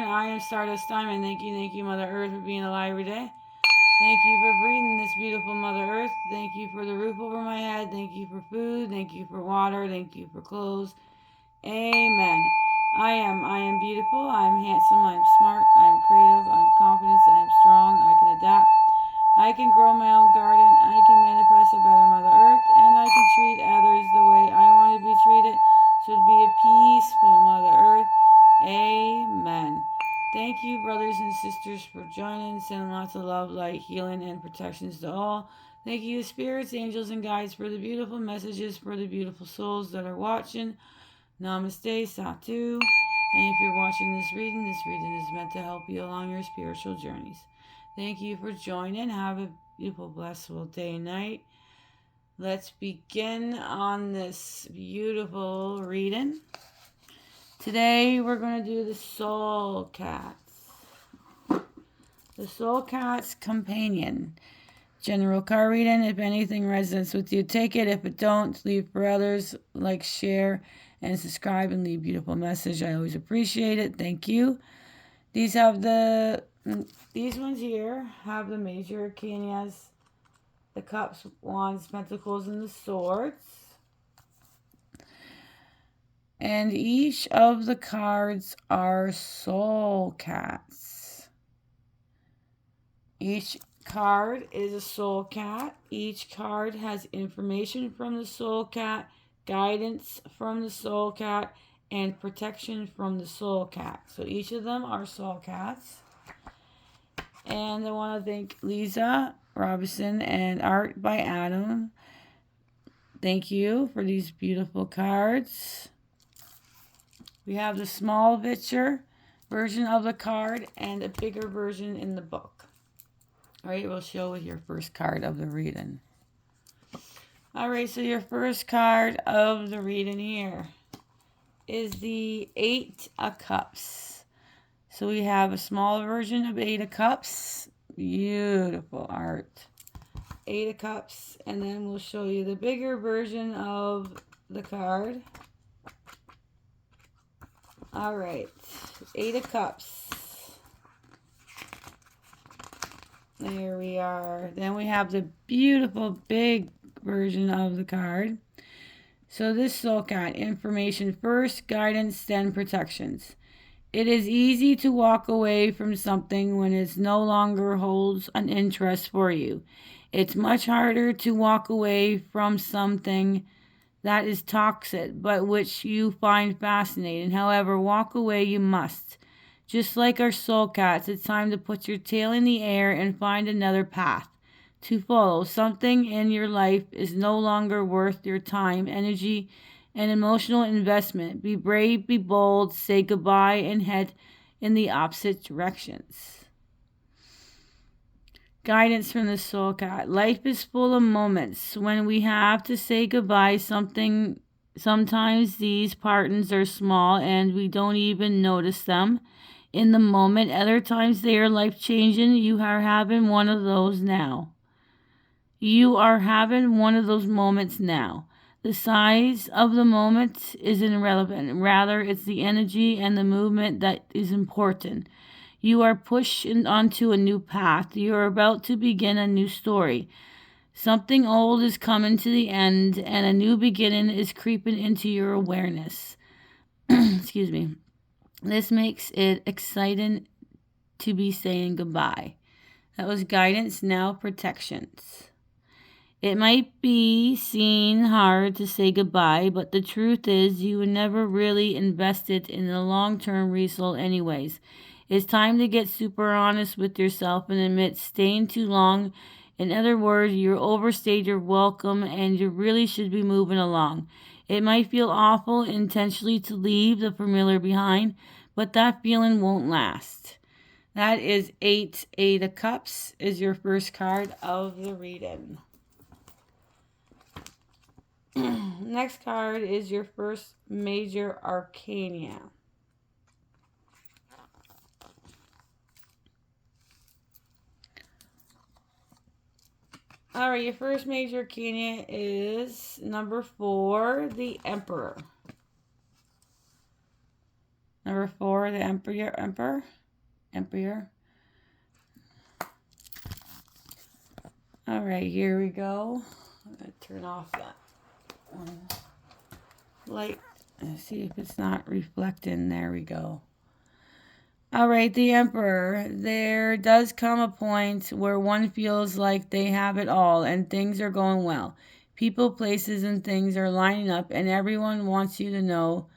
I am Stardust Diamond. Thank you, Mother Earth, for being alive every day. Thank you for breathing this beautiful Mother Earth. Thank you for the roof over my head. Thank you for food. Thank you for water. Thank you for clothes. Amen. I am beautiful. I am handsome. I am smart. I am creative. I am confident. I am strong. I can adapt. I can grow my own garden. I can manifest a better Mother Earth. And I can treat others the way I want to be treated. Should be a peaceful Mother Earth. Amen. Thank you, brothers and sisters, for joining. Send lots of love, light, healing, and protections to all. Thank you, spirits, angels, and guides, for the beautiful messages for the beautiful souls that are watching. Namaste, Satu. And if you're watching this reading is meant to help you along your spiritual journeys. Thank you for joining. Have a beautiful, blissful day and night. Let's begin on this beautiful reading. Today we're going to do the Soul Cats. The Soul Cat's Companion. General card reading. If anything resonates with you, take it. If it don't, leave for others. Like, share, and subscribe, and leave a beautiful message. I always appreciate it. Thank you. These ones here have the major arcanas, the cups, wands, pentacles, and the swords. And each of the cards are soul cats. Each card is a soul cat. Each card has information from the soul cat, guidance from the soul cat, and protection from the soul cat. So each of them are soul cats. And I want to thank Lisa Robinson and Art by Adam. Thank you for these beautiful cards. We have the small picture version of the card and a bigger version in the book. All right, we'll show with your first card of the reading. All right, so your first card of the reading here is the Eight of Cups. So we have a small version of Eight of Cups. Beautiful art. Eight of Cups. And then we'll show you the bigger version of the card. All right, Eight of Cups. There we are. Then we have the beautiful big version of the card. So this soul cat, information first, guidance, then protections. It is easy to walk away from something when it no longer holds an interest for you. It's much harder to walk away from something that is toxic, but which you find fascinating. However, walk away you must. Just like our soul cats, it's time to put your tail in the air and find another path to follow. Something in your life is no longer worth your time, energy, and emotional investment. Be brave, be bold, say goodbye, and head in the opposite directions. Guidance from the soul cat. Life is full of moments when we have to say goodbye. Sometimes these partings are small and we don't even notice them in the moment. Other times they are life-changing. You are having one of those now. You are having one of those moments now. The size of the moment is irrelevant. Rather, it's the energy and the movement that is important. You are pushed onto a new path. You are about to begin a new story. Something old is coming to the end, and a new beginning is creeping into your awareness. Excuse me. This makes it exciting to be saying goodbye. That was guidance, now protections. It might be seen hard to say goodbye, but the truth is you were never really invested in the long-term result anyways. It's time to get super honest with yourself and admit staying too long. In other words, you overstayed your welcome and you really should be moving along. It might feel awful intentionally to leave the familiar behind, but that feeling won't last. That is Eight of Cups is your first card of the reading. Next card is your first major arcana. All right, your first major arcana is number 4, the Emperor. Number 4 for the Emperor. All right, here we go. I'm going to turn off that one light. Let's see if it's not reflecting. There we go. All right, the Emperor. There does come a point where one feels like they have it all and things are going well. People, places, and things are lining up, and everyone wants to know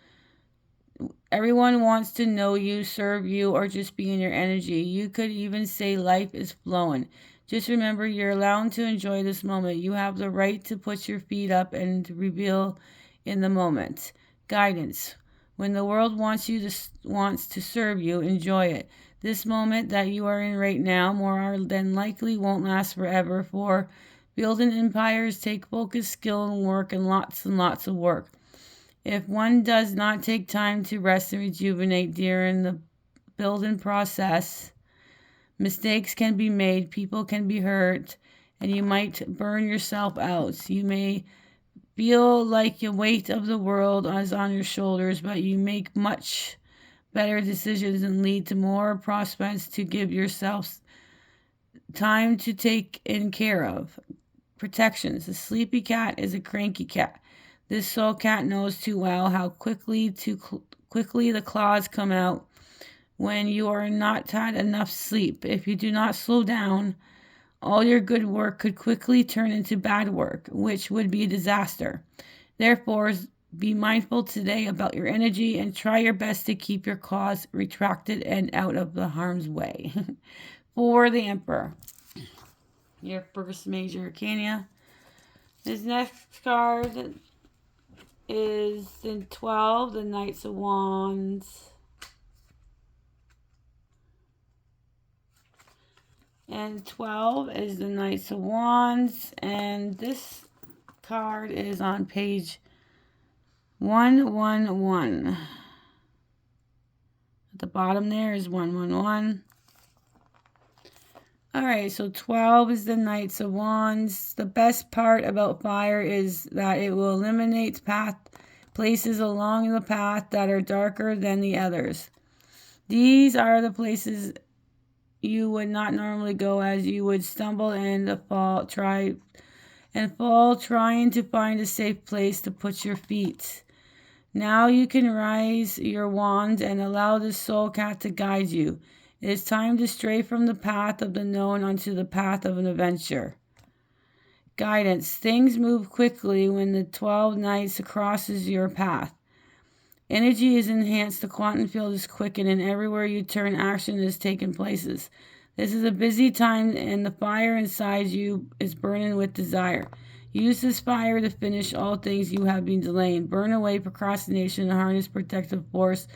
you, serve you, or just be in your energy. You could even say life is flowing. Just remember, you're allowed to enjoy this moment. You have the right to put your feet up and reveal in the moment. Guidance. When the world wants to serve you, enjoy it. This moment that you are in right now, more than likely, won't last forever. For building empires take focus, skill, and work, and lots of work. If one does not take time to rest and rejuvenate during the building process, mistakes can be made, people can be hurt, and you might burn yourself out. You may feel like the weight of the world is on your shoulders, but you make much better decisions and lead to more prospects to give yourself time to take in care of. Protections. A sleepy cat is a cranky cat. This soul cat knows too well how quickly the claws come out when you are not had enough sleep. If you do not slow down, all your good work could quickly turn into bad work, which would be a disaster. Therefore, be mindful today about your energy and try your best to keep your claws retracted and out of the harm's way. For the Emperor, your first major arcana. His next card is in 12, the Knights of Wands. And 12 is the Knights of Wands. And this card is on page 111. At the bottom there is 111. Alright, so 12 is the Knights of Wands. The best part about fire is that it will eliminate places along the path that are darker than the others. These are the places you would not normally go, as you would stumble and fall trying to find a safe place to put your feet. Now you can raise your wand and allow the soul cat to guide you. It is time to stray from the path of the known onto the path of an adventure. Guidance. Things move quickly when the 12 Knights crosses your path. Energy is enhanced, the quantum field is quickened, and everywhere you turn, action is taking places. This is a busy time, and the fire inside you is burning with desire. Use this fire to finish all things you have been delaying. Burn away procrastination and harness protective force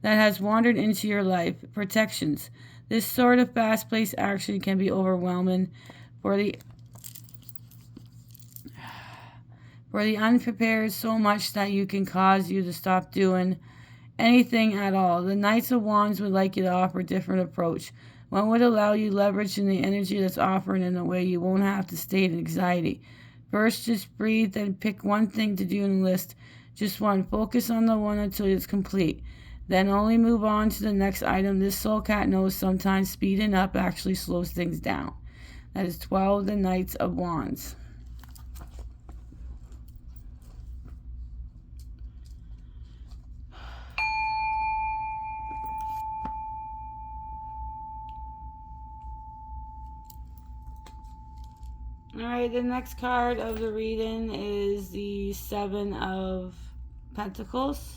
that has wandered into your life. Protections. This sort of fast-paced action can be overwhelming for the unprepared, so much that you can cause you to stop doing anything at all. The Knights of Wands would like you to offer a different approach. One would allow you leverage in the energy that's offered in a way you won't have to stay in anxiety. First, just breathe, then pick one thing to do in the list. Just one. Focus on the one until it's complete. Then only move on to the next item. This soul cat knows sometimes speeding up actually slows things down. That is 12, the Knights of Wands. Alright, the next card of the reading is the Seven of Pentacles.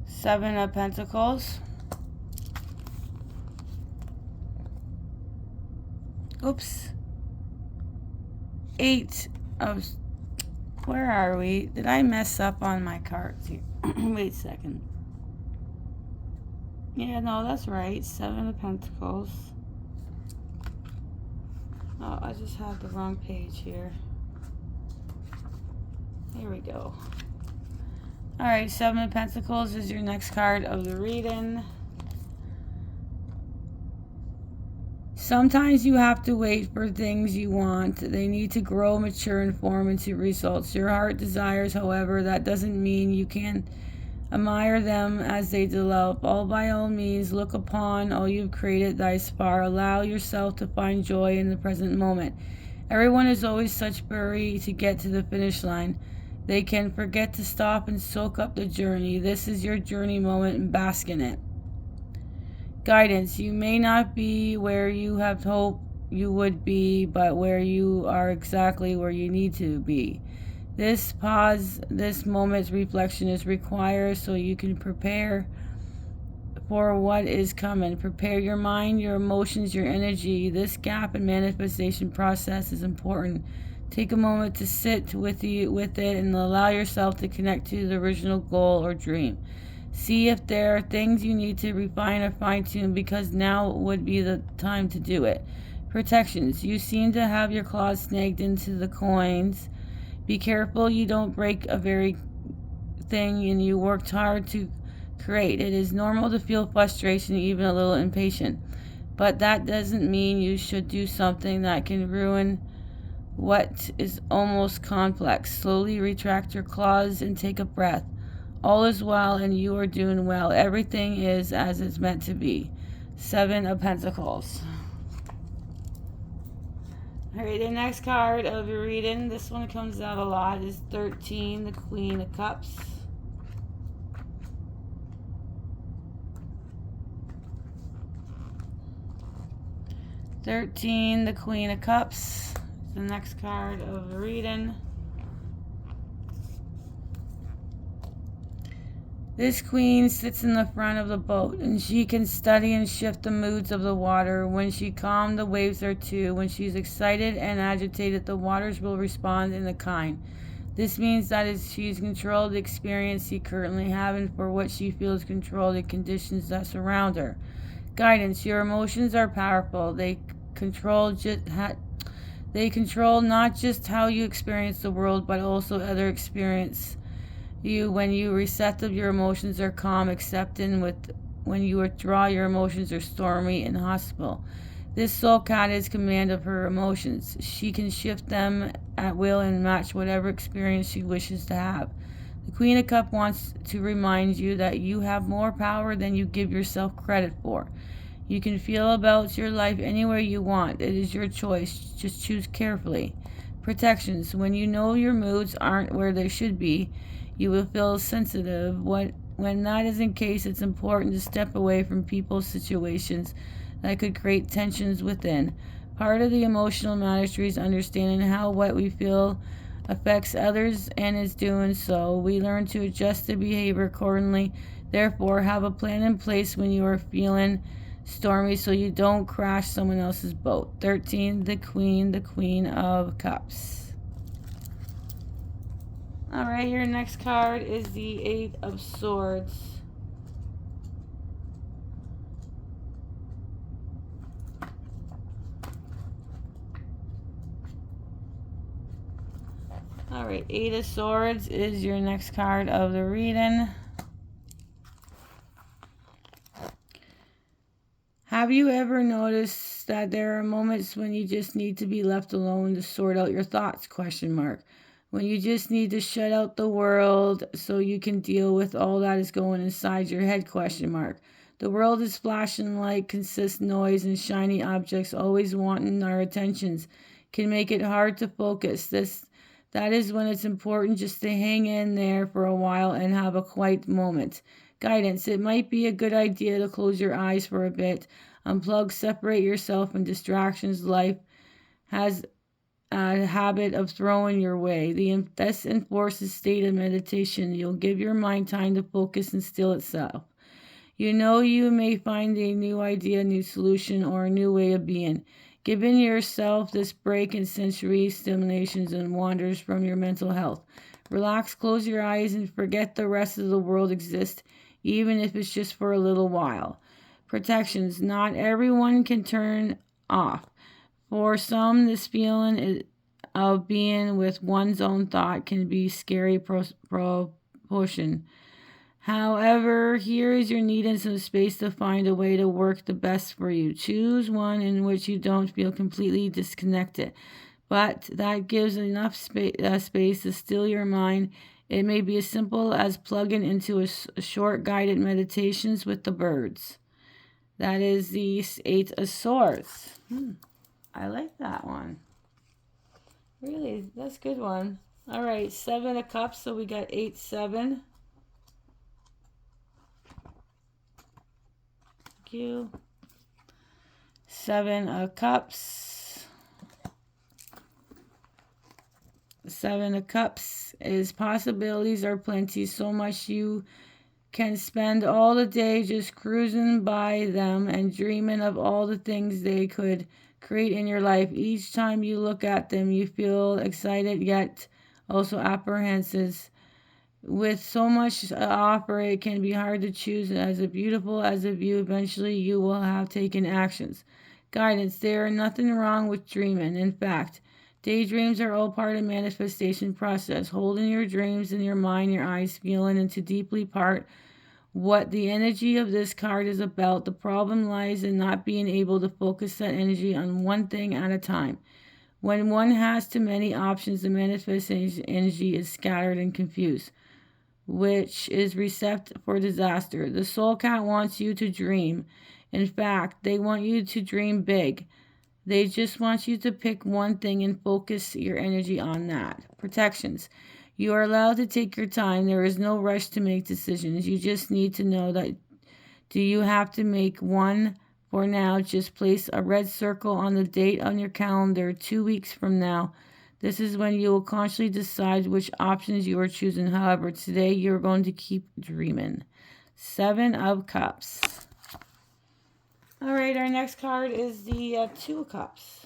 Seven of Pentacles. Oops. Eight of... Where are we? Did I mess up on my cards here? Wait a second. Yeah, no, that's right. Seven of Pentacles. Oh, I just had the wrong page here. Here we go. Alright, Seven of Pentacles is your next card of the reading. Sometimes you have to wait for things you want. They need to grow, mature, and form into results. Your heart desires, however, that doesn't mean you can admire them as they develop. By all means, look upon all you've created thus far. Allow yourself to find joy in the present moment. Everyone is always such a hurry to get to the finish line. They can forget to stop and soak up the journey. This is your journey moment and bask in it. Guidance. You may not be where you have hoped you would be, but where you are exactly where you need to be. This pause, this moment's reflection is required so you can prepare for what is coming. Prepare your mind, your emotions, your energy. This gap and manifestation process is important. Take a moment to sit with it and allow yourself to connect to the original goal or dream. See if there are things you need to refine or fine-tune, because now would be the time to do it. Protections. You seem to have your claws snagged into the coins. Be careful you don't break a very thing and you worked hard to create. It is normal to feel frustration, even a little impatient. But that doesn't mean you should do something that can ruin what is almost complex. Slowly retract your claws and take a breath. All is well and you are doing well. Everything is as it's meant to be. Seven of Pentacles. Alright, the next card of your reading, this one comes out a lot, is 13, the Queen of Cups. The Queen of Cups. The next card of the reading. This queen sits in the front of the boat, and she can study and shift the moods of the water. When she calms, the waves are too. When she's excited and agitated, the waters will respond in a kind. This means that she's controlled the experience she currently having for what she feels control the conditions that surround her. Guidance. Your emotions are powerful. They control not just how you experience the world, but also other experience you. When you receptive, your emotions are calm, accepting. When you withdraw, your emotions are stormy and hostile. This soul cat is command of her emotions. She can shift them at will and match whatever experience she wishes to have. The Queen of Cups wants to remind you that you have more power than you give yourself credit for. You can feel about your life anywhere you want. It is your choice. Just choose carefully. Protections. When you know your moods aren't where they should be, you will feel sensitive. When that is the case, it's important to step away from people's situations that could create tensions within. Part of the emotional mastery is understanding how what we feel affects others, and is doing so. We learn to adjust the behavior accordingly. Therefore, have a plan in place when you are feeling stormy so you don't crash someone else's boat. 13, the Queen of Cups. Alright, your next card is the Eight of Swords. Alright, Eight of Swords is your next card of the reading. Have you ever noticed that there are moments when you just need to be left alone to sort out your thoughts? When you just need to shut out the world so you can deal with all that is going inside your head? The world is flashing light, consist noise, and shiny objects always wanting our attentions can make it hard to focus. That is when it's important just to hang in there for a while and have a quiet moment. Guidance. It might be a good idea to close your eyes for a bit. Unplug, separate yourself from distractions life has a habit of throwing your way. This enforces state of meditation. You'll give your mind time to focus and still itself. You may find a new idea, new solution, or a new way of being. Giving yourself this break in sensory stimulations and wanders from your mental health. Relax, close your eyes, and forget the rest of the world exists, even if it's just for a little while. Protections. Not everyone can turn off. For some, this feeling of being with one's own thought can be scary proportion. However, here is your need and some space to find a way to work the best for you. Choose one in which you don't feel completely disconnected, but that gives enough space to still your mind. It may be as simple as plugging into a short guided meditations with the birds. That is the Eight of Swords. I like that one. Really, that's a good one. All right, 7 of Cups, so we got 8, 7. Thank you. 7 of Cups. 7 of Cups is possibilities are plenty, so much you can spend all the day just cruising by them and dreaming of all the things they could create in your life. Each time you look at them, you feel excited yet also apprehensive. With so much to offer, it can be hard to choose. As beautiful as a view, eventually you will have taken actions. Guidance. There is nothing wrong with dreaming. In fact, daydreams are all part of the manifestation process. Holding your dreams in your mind, your eyes, feeling into deeply part what the energy of this card is about. The problem lies in not being able to focus that energy on one thing at a time. When one has too many options, the manifestation energy is scattered and confused, which is recipe for disaster. The soul cat wants you to dream. In fact, they want you to dream big. They just want you to pick one thing and focus your energy on that. Protections. You are allowed to take your time. There is no rush to make decisions. You just need to know that do you have to make one for now? Just place a red circle on the date on your calendar 2 weeks from now. This is when you will consciously decide which options you are choosing. However, today you're going to keep dreaming. 7 of Cups. All right, our next card is the 2 of Cups.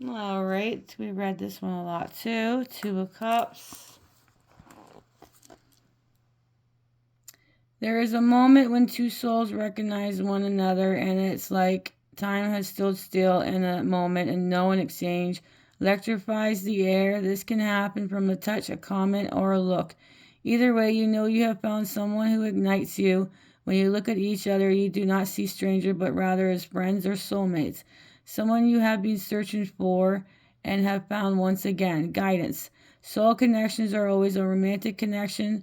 All right, we read this one a lot too. 2 of Cups. There is a moment when two souls recognize one another, and it's like time has stood still in a moment, and no one exchange electrifies the air. This can happen from a touch, a comment, or a look. Either way, you know you have found someone who ignites you. When you look at each other, you do not see strangers, but rather as friends or soulmates. Someone you have been searching for and have found once again. Guidance. Soul connections are always a romantic connection.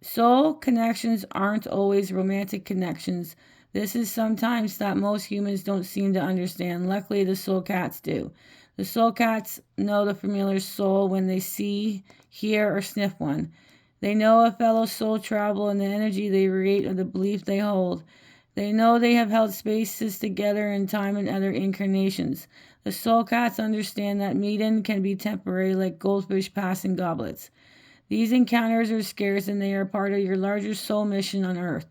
Soul connections aren't always romantic connections. This is sometimes that most humans don't seem to understand. Luckily, the soul cats do. The soul cats know the familiar soul when they see, hear, or sniff one. They know a fellow soul travel and the energy they radiate or the belief they hold. They know they have held spaces together in time and other incarnations. The soul cats understand that meeting can be temporary, like goldfish passing goblets. These encounters are scarce and they are part of your larger soul mission on Earth.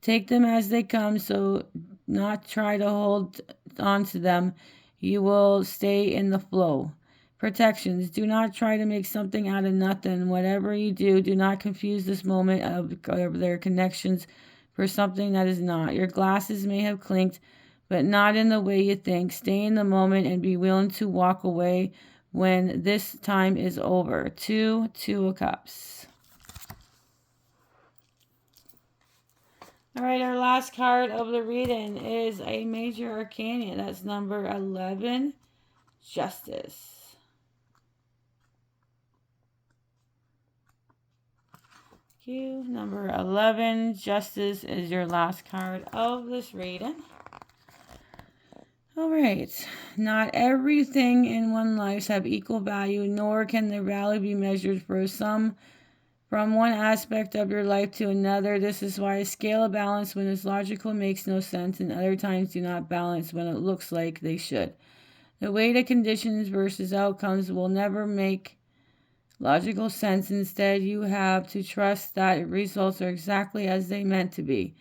Take them as they come, so not try to hold on to them. You will stay in the flow. Protections. Do not try to make something out of nothing. Whatever you do, do not confuse this moment of their connections for something that is not. Your glasses may have clinked, but not in the way you think. Stay in the moment and be willing to walk away when this time is over. 2 of Cups. All right, our last card of the reading is a major arcana. That's number 11, Justice. You. Number 11, Justice, is your last card of this reading. All right. Not everything in one life have equal value, nor can their value be measured for some from one aspect of your life to another. This is why a scale of balance when it's logical makes no sense, and other times do not balance when it looks like they should. The weight of conditions versus outcomes will never make logical sense. Instead, you have to trust that results are exactly as they meant to be.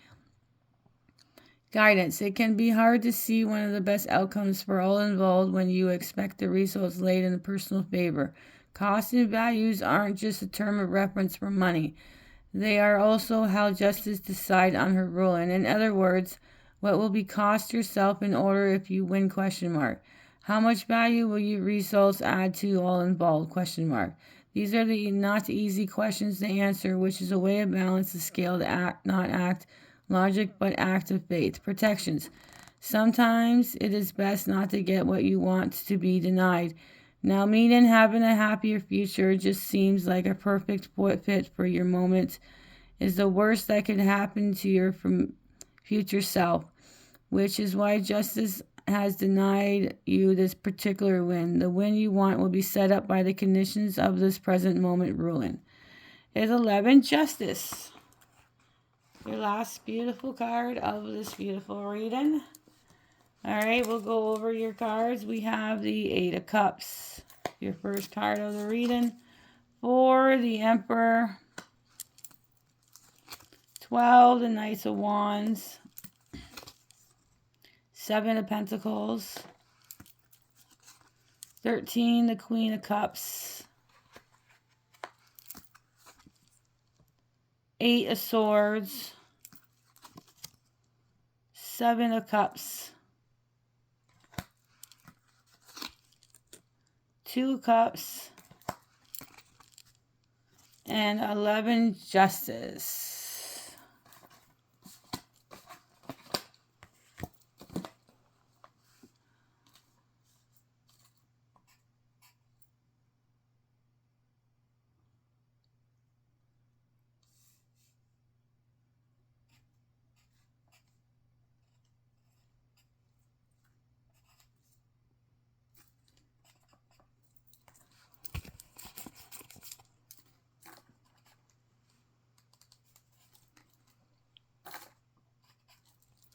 Guidance. It can be hard to see one of the best outcomes for all involved when you expect the results laid in personal favor. Costs and values aren't just a term of reference for money. They are also how justice decide on her ruling. In other words, what will be cost yourself in order if you win, question mark. How much value will your results add to all involved, question mark. These are the not easy questions to answer, which is a way of balance the scale to act, not act, logic, but act of faith. Protections. Sometimes it is best not to get what you want to be denied. Now, meaning having a happier future just seems like a perfect fit for your moment is the worst that could happen to your future self, which is why justice has denied you this particular win. The win you want will be set up by the conditions of this present moment ruling. Is 11 justice. Your last beautiful card of this beautiful reading. All right, we'll go over your cards. We have the 8 of Cups, your first card of the reading. 4, the Emperor. 12, the Knights of Wands. 7 of Pentacles. 13, the Queen of Cups. 8 of Swords. 7 of Cups. 2 Cups. And 11 Justice.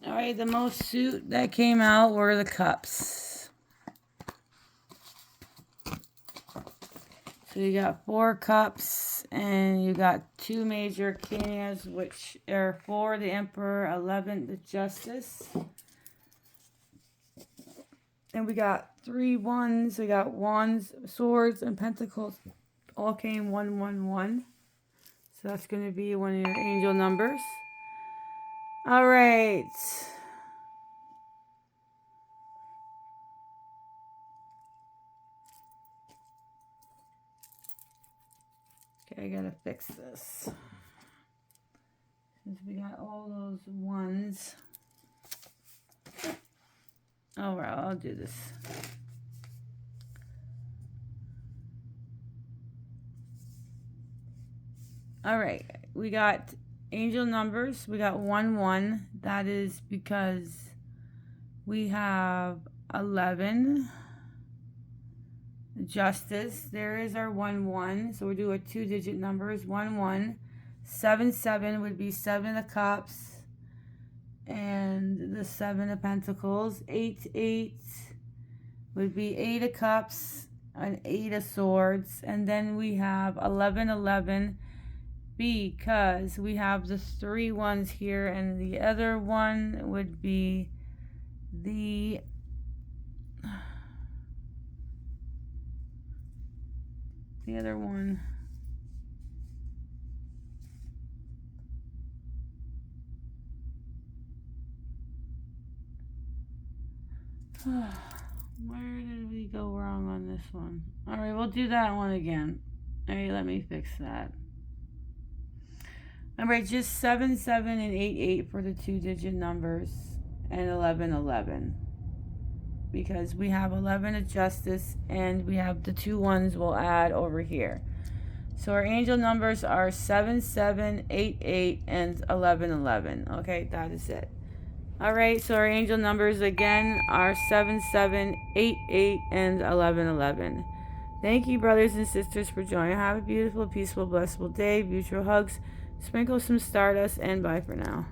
Alright, the most suit that came out were the cups. So you got 4 cups and you got 2 major arcanas, which are 4 the Emperor, 11 the Justice. And we got 3 wands. We got wands, swords, and pentacles. All came 1, 1, 1. So that's going to be one of your angel numbers. All right. Okay, I gotta fix this. Since we got all those ones. Oh, well, I'll do this. All right, we got angel numbers. We got 1, 1. That is because we have 11. Justice. There is our 1, 1. So we'll do a 2-digit numbers. 1, 1. 7, 7 would be 7 of Cups. And the 7 of Pentacles. 8, 8 would be 8 of Cups and 8 of Swords. And then we have 11, 11. Because we have the 3 ones here, and the other one would be the other one. Where did we go wrong on this one? All right, we'll do that one again. All right, let me fix that. Remember, just 7, 7, and 8, 8 for the 2-digit numbers, and 11, 11. Because we have 11 of Justice, and we have the 2 ones we'll add over here. So our angel numbers are 7, 7, 8, 8, and 11, 11. Okay, that is it. All right, so our angel numbers again are 7, 7, 8, 8, and 11, 11. Thank you, brothers and sisters, for joining. Have a beautiful, peaceful, blessed day. Mutual hugs. Sprinkle some stardust, and bye for now.